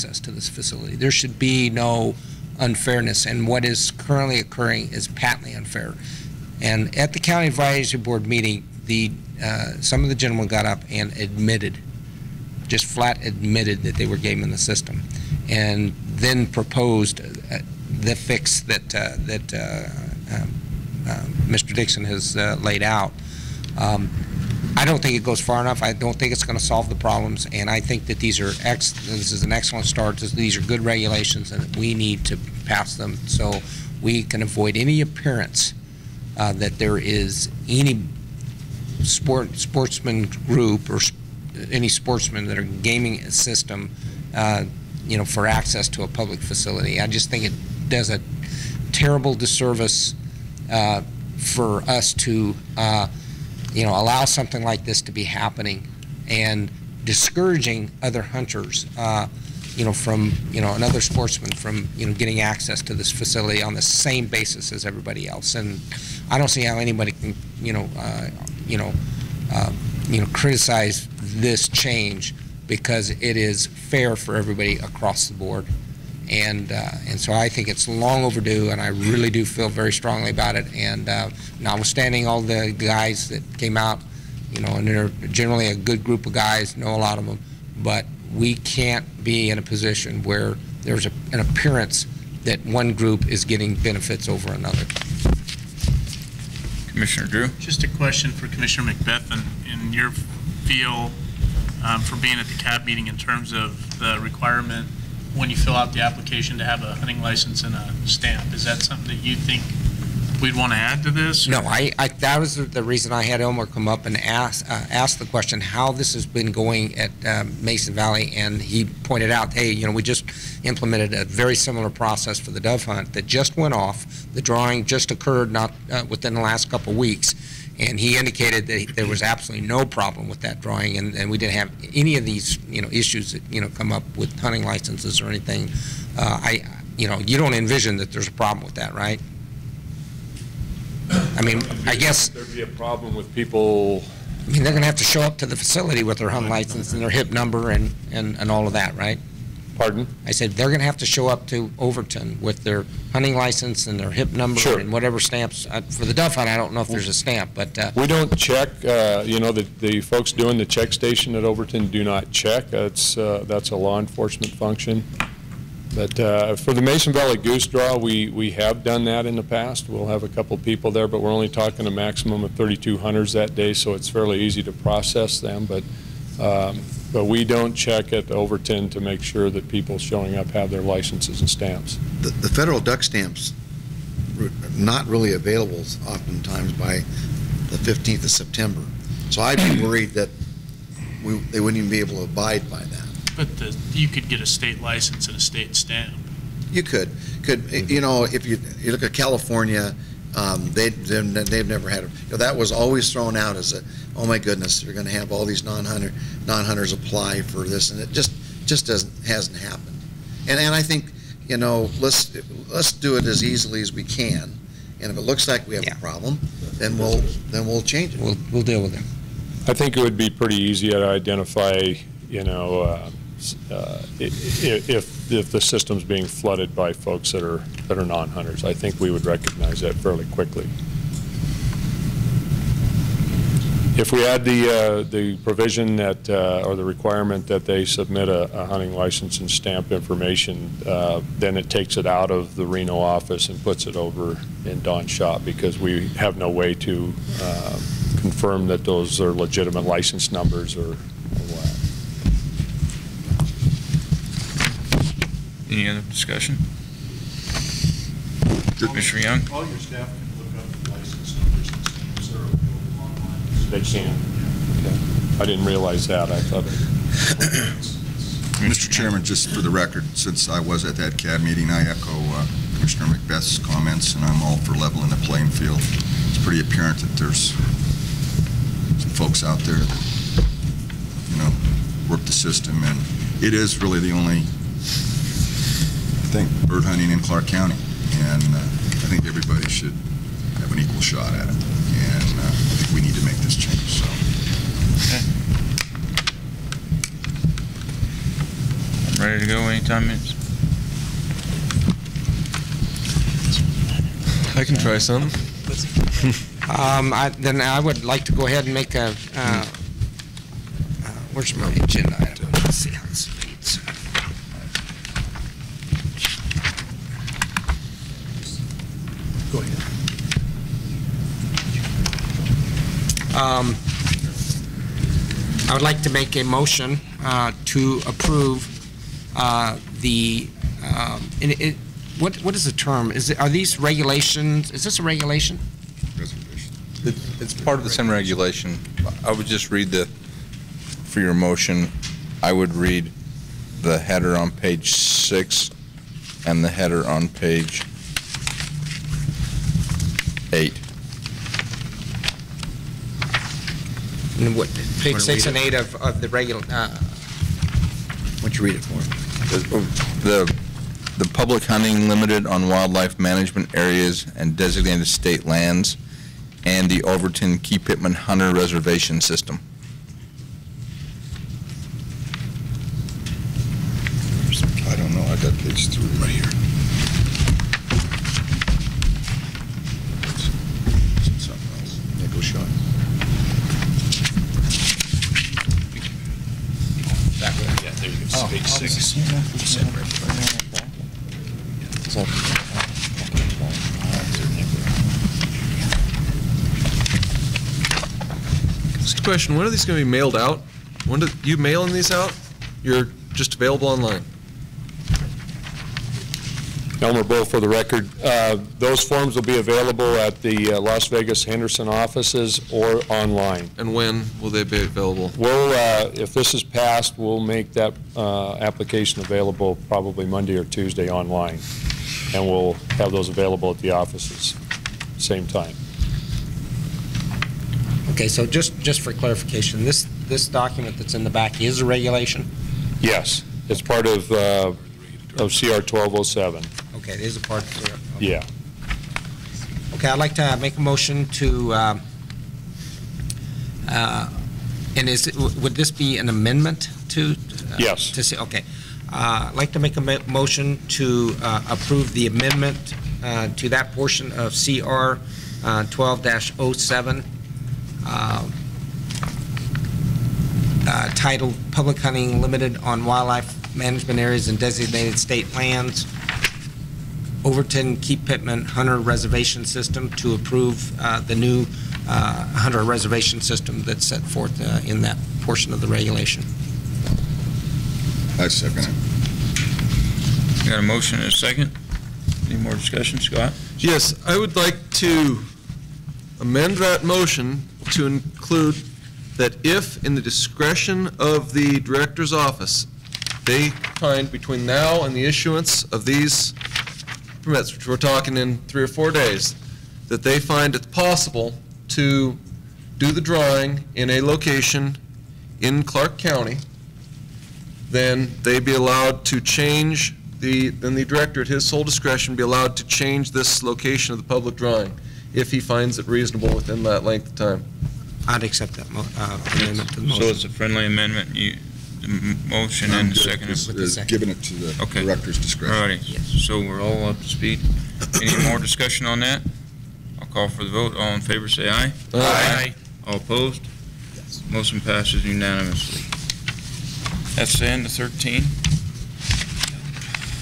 access to this facility. There should be no unfairness, and what is currently occurring is patently unfair. And at the County Advisory Board meeting, some of the gentlemen got up and admitted, just flat admitted, that they were gaming the system, and then proposed the fix that Mr. Dixon has laid out. I don't think it goes far enough. I don't think it's going to solve the problems, and I think that this is an excellent start. These are good regulations, and we need to pass them so we can avoid any appearance that there is any sportsman group or any sportsmen that are gaming a system, for access to a public facility. I just think it does a terrible disservice for us to allow something like this to be happening and discouraging other hunters, from another sportsman from getting access to this facility on the same basis as everybody else. And I don't see how anybody can criticize this change, because it is fair for everybody across the board. And so I think it's long overdue, and I really do feel very strongly about it. And notwithstanding all the guys that came out, and they're generally a good group of guys, know a lot of them, but we can't be in a position where there's an appearance that one group is getting benefits over another. Commissioner Drew? Just a question for Commissioner Macbeth, in your feel for being at the CAB meeting in terms of the requirement when you fill out the application to have a hunting license and a stamp. Is that something that you think we'd want to add to this? Or? No, that was the reason I had Elmer come up and ask the question how this has been going at Mason Valley, and he pointed out, hey, we just implemented a very similar process for the dove hunt that just went off. The drawing just occurred not within the last couple of weeks, and he indicated that there was absolutely no problem with that drawing, and we didn't have any of these issues that come up with hunting licenses or anything. You don't envision that there's a problem with that, right? I mean, I guess there'd be a problem with people. I mean, they're going to have to show up to the facility with their hunting license and their HIP number and all of that, right? Pardon? I said they're going to have to show up to Overton with their hunting license and their HIP number, sure, and whatever stamps. For the dove hunt, I don't know if there's a stamp, but we don't check. The folks doing the check station at Overton do not check. That's a law enforcement function. But for the Mason Valley Goose Draw, we have done that in the past. We'll have a couple people there, but we're only talking a maximum of 32 hunters that day, so it's fairly easy to process them. But we don't check at Overton to make sure that people showing up have their licenses and stamps. The federal duck stamps are not really available oftentimes by the 15th of September. So I'd be worried that they wouldn't even be able to abide by that. But you could get a state license and a state stamp. You could. If you look at California, they've never had that was always thrown out as oh my goodness, they're going to have all these non-hunters apply for this, and it just hasn't happened. And I think let's do it as easily as we can, and if it looks like we have a problem, then we'll change it. We'll deal with it. I think it would be pretty easy to identify if the system's being flooded by folks that are non-hunters. I think we would recognize that fairly quickly. If we add the provision that or the requirement that they submit a hunting license and stamp information, then it takes it out of the Reno office and puts it over in Don's shop, because we have no way to confirm that those are legitimate license numbers or what. Any other discussion? Commissioner Young? All your staff can look up the license numbers and stamps that are available online. They can. Okay. I didn't realize that. I thought. Mr. Chairman, just for the record, since I was at that CAB meeting, I echo Commissioner Macbeth's comments, and I'm all for leveling the playing field. It's pretty apparent that there's some folks out there that, work the system, and it is really the only bird hunting in Clark County, and I think everybody should have an equal shot at it, and I think we need to make this change. So, okay. I'm ready to go anytime it's. I can try some. Then I would like to go ahead and make a, where's my agenda item? Let's see how this reads. Go ahead. I would like to make a motion to approve what is the term? Are these regulations? Is this a regulation? It's part of the same regulation. I would just read for your motion, I would read the header on page 6 and the header on page 8. And what, page 6 and 8 of the regular, Why don't you read it for me? The public hunting limited on wildlife management areas and designated state lands, and the Overton Key-Pittman hunter reservation system. I don't know, I got page 3 right here. Something else. Yeah, go show it. Yeah, there you go. Page 6. Just a question, when are these going to be mailed out? When do you mailing these out? You're just available online? Elmer Bull for the record. Those forms will be available at the Las Vegas Henderson offices or online. And when will they be available? We'll, if this is passed, we'll make that application available probably Monday or Tuesday online, and we'll have those available at the offices same time. okay, so just for clarification, this document that's in the back is a regulation? Yes, it's part of CR 1207. Okay, it is a part of it. Okay. Yeah. Okay, I'd like to make a motion to, and would this be an amendment to? Yes. To say, okay. I'd like to make a motion to approve the amendment to that portion of CR 12-07, titled Public Hunting Limited on Wildlife Management Areas and Designated State Lands, Overton Key-Pittman Hunter Reservation System, to approve the new hunter reservation system that's set forth in that portion of the regulation. I second it. Got a motion and a second? Any more discussion, Scott? Yes, I would like to amend that motion to include that if, in the discretion of the director's office, they find between now and the issuance of these permits, which we're talking in 3 or 4 days, that they find it possible to do the drawing in a location in Clark County, then they be allowed to change then the director at his sole discretion be allowed to change this location of the public drawing if he finds it reasonable within that length of time. I'd accept that amendment to the motion. So it's a friendly amendment, the motion and the second. Giving it to the Okay. director's discretion. All righty, so we're all up to speed. Any more discussion on that? I'll call for the vote. All in favor, say aye. Aye. All opposed? Motion passes unanimously. That's the end of 13.